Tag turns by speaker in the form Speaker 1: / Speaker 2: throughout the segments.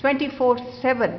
Speaker 1: 24/7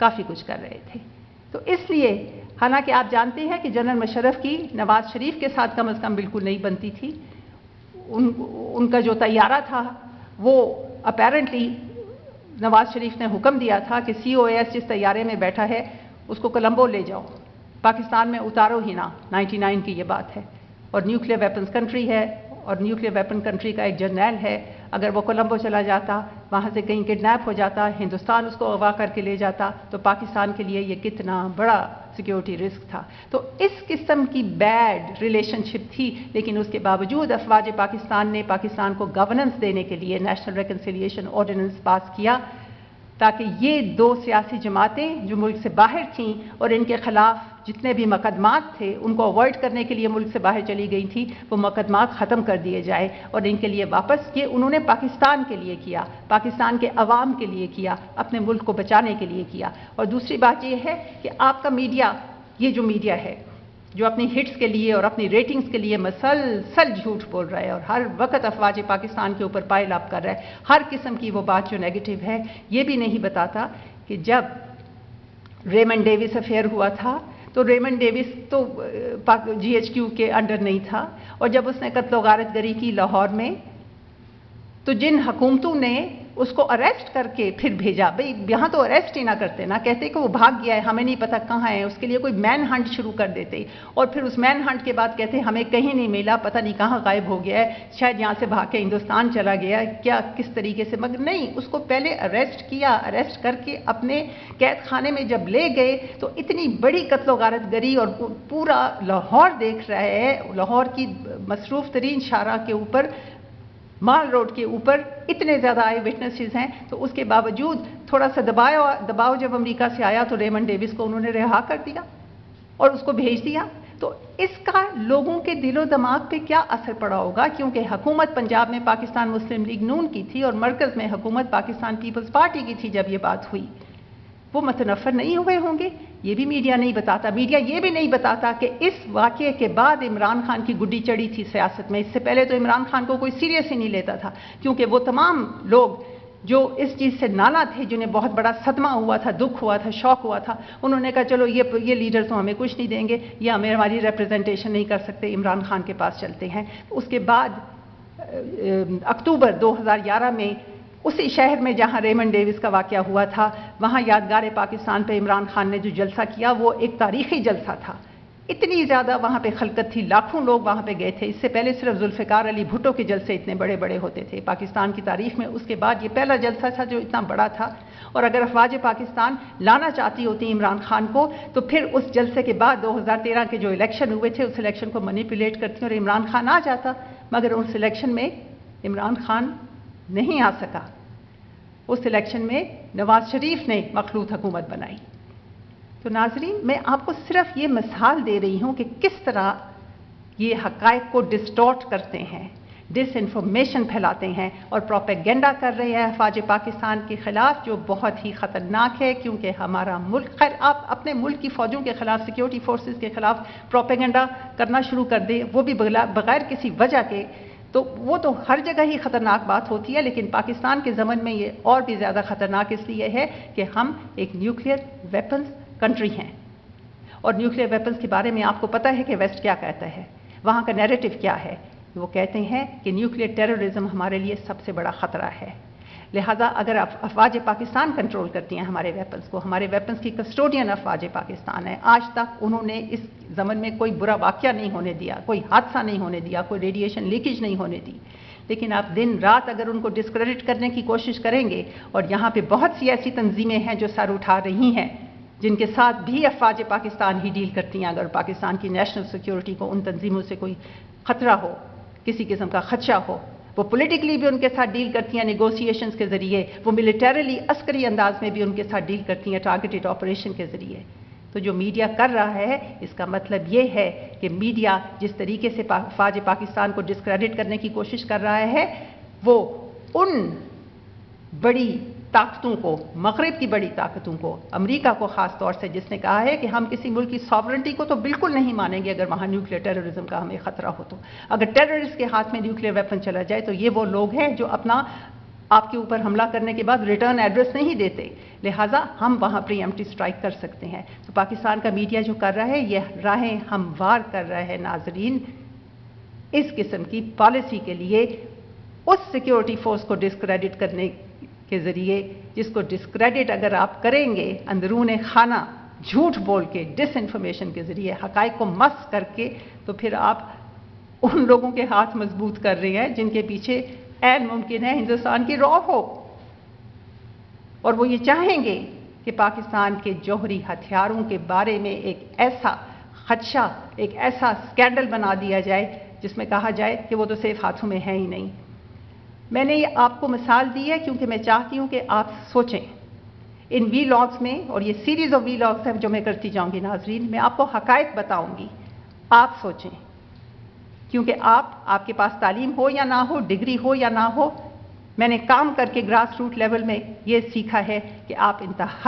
Speaker 1: کافی کچھ کر رہے تھے. تو اس لیے حالانکہ آپ جانتے ہیں کہ جنرل مشرف کی نواز شریف کے ساتھ کم از کم بالکل نہیں بنتی تھی. ان کا جو طیارہ تھا وہ اپیرنٹلی نواز شریف نے حکم دیا تھا کہ COAS جس طیارے میں بیٹھا ہے اس کو کولمبو لے جاؤ, پاکستان میں اتارو ہی نہ. 99 کی یہ بات ہے, اور نیوکلیر ویپنز کنٹری ہے, اور نیوکلیر ویپن کنٹری کا ایک جرنیل ہے. اگر وہ کولمبو چلا جاتا, وہاں سے کہیں کڈنیپ ہو جاتا, ہندوستان اس کو اغوا کر کے لے جاتا, تو پاکستان کے لیے یہ کتنا بڑا سیکیورٹی رسک تھا. تو اس قسم کی بیڈ ریلیشن شپ تھی, لیکن اس کے باوجود افواج پاکستان نے پاکستان کو گورننس دینے کے لیے نیشنل ریکنسیلیشن آرڈیننس پاس کیا, تاکہ یہ دو سیاسی جماعتیں جو ملک سے باہر تھیں اور ان کے خلاف جتنے بھی مقدمات تھے ان کو اوائڈ کرنے کے لیے ملک سے باہر چلی گئی تھی, وہ مقدمات ختم کر دیے جائے اور ان کے لیے واپس. یہ انہوں نے پاکستان کے لیے کیا, پاکستان کے عوام کے لیے کیا, اپنے ملک کو بچانے کے لیے کیا. اور دوسری بات یہ ہے کہ آپ کا میڈیا, یہ جو میڈیا ہے جو اپنی ہٹس کے لیے اور اپنی ریٹنگز کے لیے مسلسل جھوٹ بول رہا ہے اور ہر وقت افواج پاکستان کے اوپر پائل اپ کر رہا ہے, ہر قسم کی وہ بات جو نیگیٹو ہے, یہ بھی نہیں بتاتا کہ جب ریمنڈ ڈیوس افیئر ہوا تھا تو ریمنڈ ڈیوس تو GHQ کے انڈر نہیں تھا, اور جب اس نے قتل و غارت گری کی لاہور میں, تو جن حکومتوں نے اس کو اریسٹ کر کے پھر بھیجا, بھئی یہاں تو اریسٹ ہی نہ کرتے نا, کہتے کہ وہ بھاگ گیا ہے, ہمیں نہیں پتہ کہاں ہے, اس کے لیے کوئی مین ہنٹ شروع کر دیتے, اور پھر اس مین ہنٹ کے بعد کہتے ہمیں کہیں نہیں ملا, پتہ نہیں کہاں غائب ہو گیا ہے, شاید یہاں سے بھاگ کے ہندوستان چلا گیا, کیا کس طریقے سے. مگر نہیں, اس کو پہلے اریسٹ کیا, اریسٹ کر کے اپنے قید خانے میں جب لے گئے تو اتنی بڑی قتل و غارت گری, اور پورا لاہور دیکھ رہا ہے, لاہور کی مصروف ترین شارع کے اوپر, مال روڈ کے اوپر اتنے زیادہ آئی وٹنسز ہیں, تو اس کے باوجود تھوڑا سا دباؤ جب امریکہ سے آیا تو ریمنڈ ڈیوس کو انہوں نے رہا کر دیا اور اس کو بھیج دیا. تو اس کا لوگوں کے دل و دماغ پہ کیا اثر پڑا ہوگا, کیونکہ حکومت پنجاب میں پاکستان مسلم لیگ نون کی تھی اور مرکز میں حکومت پاکستان پیپلز پارٹی کی تھی. جب یہ بات ہوئی وہ متنفر نہیں ہوئے ہوں گے, یہ بھی میڈیا نہیں بتاتا. میڈیا یہ بھی نہیں بتاتا کہ اس واقعے کے بعد عمران خان کی گڈی چڑھی تھی سیاست میں. اس سے پہلے تو عمران خان کو کوئی سیریس ہی نہیں لیتا تھا, کیونکہ وہ تمام لوگ جو اس چیز سے نالا تھے, جنہیں بہت بڑا صدمہ ہوا تھا, دکھ ہوا تھا, شوق ہوا تھا, انہوں نے کہا چلو یہ لیڈر تو ہمیں کچھ نہیں دیں گے, یہ ہماری ریپرزنٹیشن نہیں کر سکتے, عمران خان کے پاس چلتے ہیں. اس کے بعد اکتوبر 2011 میں اسی شہر میں جہاں ریمنڈ ڈیوس کا واقعہ ہوا تھا, وہاں یادگار پاکستان پہ عمران خان نے جو جلسہ کیا وہ ایک تاریخی جلسہ تھا. اتنی زیادہ وہاں پہ خلقت تھی, لاکھوں لوگ وہاں پہ گئے تھے. اس سے پہلے صرف ذوالفقار علی بھٹو کے جلسے اتنے بڑے بڑے ہوتے تھے پاکستان کی تاریخ میں. اس کے بعد یہ پہلا جلسہ تھا جو اتنا بڑا تھا, اور اگر افواج پاکستان لانا چاہتی ہوتی عمران خان کو تو پھر اس جلسے کے بعد 2013 کے جو الیکشن ہوئے تھے اس الیکشن کو مینیپولیٹ کرتی اور عمران خان آ جاتا. مگر اس الیکشن میں عمران خان نہیں آ سکا. اس الیکشن میں نواز شریف نے مخلوط حکومت بنائی. تو ناظرین, میں آپ کو صرف یہ مثال دے رہی ہوں کہ کس طرح یہ حقائق کو ڈسٹورٹ کرتے ہیں, ڈس انفارمیشن پھیلاتے ہیں اور پروپیگنڈا کر رہے ہیں افواج پاکستان کے خلاف, جو بہت ہی خطرناک ہے. کیونکہ ہمارا ملک, خیر آپ اپنے ملک کی فوجوں کے خلاف, سیکیورٹی فورسز کے خلاف پروپیگنڈا کرنا شروع کر دیں, وہ بھی بغیر کسی وجہ کے, تو وہ تو ہر جگہ ہی خطرناک بات ہوتی ہے. لیکن پاکستان کے ضمن میں یہ اور بھی زیادہ خطرناک اس لیے ہے کہ ہم ایک نیوکلیر ویپنز کنٹری ہیں, اور نیوکلیر ویپنز کے بارے میں آپ کو پتہ ہے کہ ویسٹ کیا کہتا ہے, وہاں کا نیریٹو کیا ہے. وہ کہتے ہیں کہ نیوکلیر ٹیررزم ہمارے لیے سب سے بڑا خطرہ ہے. لہٰذا اگر افواج پاکستان کنٹرول کرتی ہیں ہمارے ویپنز کو, ہمارے ویپنز کی کسٹوڈین افواج پاکستان ہے, آج تک انہوں نے اس زمن میں کوئی برا واقعہ نہیں ہونے دیا, کوئی حادثہ نہیں ہونے دیا, کوئی ریڈیشن لیکیج نہیں ہونے دی. لیکن آپ دن رات اگر ان کو ڈسکریڈٹ کرنے کی کوشش کریں گے, اور یہاں پہ بہت سی ایسی تنظیمیں ہیں جو سر اٹھا رہی ہیں جن کے ساتھ بھی افواج پاکستان ہی ڈیل کرتی ہیں, اگر پاکستان کی نیشنل سیکیورٹی کو ان تنظیموں سے کوئی خطرہ ہو, کسی قسم کا خدشہ ہو, وہ پولیٹیکلی بھی ان کے ساتھ ڈیل کرتی ہیں نیگوسیشنز کے ذریعے, وہ ملیٹریلی عسکری انداز میں بھی ان کے ساتھ ڈیل کرتی ہیں ٹارگیٹڈ آپریشن کے ذریعے. تو جو میڈیا کر رہا ہے اس کا مطلب یہ ہے کہ میڈیا جس طریقے سے افواج پاکستان کو ڈسکریڈٹ کرنے کی کوشش کر رہا ہے, وہ ان بڑی طاقتوں کو, مغرب کی بڑی طاقتوں کو, امریکہ کو خاص طور سے, جس نے کہا ہے کہ ہم کسی ملک کی ساورنٹی کو تو بالکل نہیں مانیں گے اگر وہاں نیوکلیر ٹیررزم کا ہمیں خطرہ ہو. تو اگر ٹیررسٹ کے ہاتھ میں نیوکلیر ویپن چلا جائے تو یہ وہ لوگ ہیں جو اپنا آپ کے اوپر حملہ کرنے کے بعد ریٹرن ایڈریس نہیں دیتے, لہٰذا ہم وہاں پری ایمپٹیو اسٹرائک کر سکتے ہیں. تو پاکستان کا میڈیا جو کر رہا ہے یہ راہیں ہموار کر رہا ہے ناظرین اس قسم کی پالیسی کے لیے اس سیکیورٹی فورس کو ڈسکریڈٹ کرنے کے ذریعے جس کو ڈسکریڈٹ اگر آپ کریں گے اندرون خانہ جھوٹ بول کے ڈس انفارمیشن کے ذریعے حقائق کو مس کر کے تو پھر آپ ان لوگوں کے ہاتھ مضبوط کر رہے ہیں جن کے پیچھے عین ممکن ہے ہندوستان کی رو ہو اور وہ یہ چاہیں گے کہ پاکستان کے جوہری ہتھیاروں کے بارے میں ایک ایسا خدشہ ایک ایسا اسکینڈل بنا دیا جائے جس میں کہا جائے کہ وہ تو سیف ہاتھوں میں ہے ہی نہیں. میں نے یہ آپ کو مثال دی ہے کیونکہ میں چاہتی ہوں کہ آپ سوچیں ان وی لاگز میں اور یہ سیریز آف وی لاگز ہے جو میں کرتی جاؤں گی ناظرین میں آپ کو حقائق بتاؤں گی. آپ سوچیں کیونکہ آپ کے پاس تعلیم ہو یا نہ ہو ڈگری ہو یا نہ ہو میں نے کام کر کے گراس روٹ لیول میں یہ سیکھا ہے کہ آپ انتہائی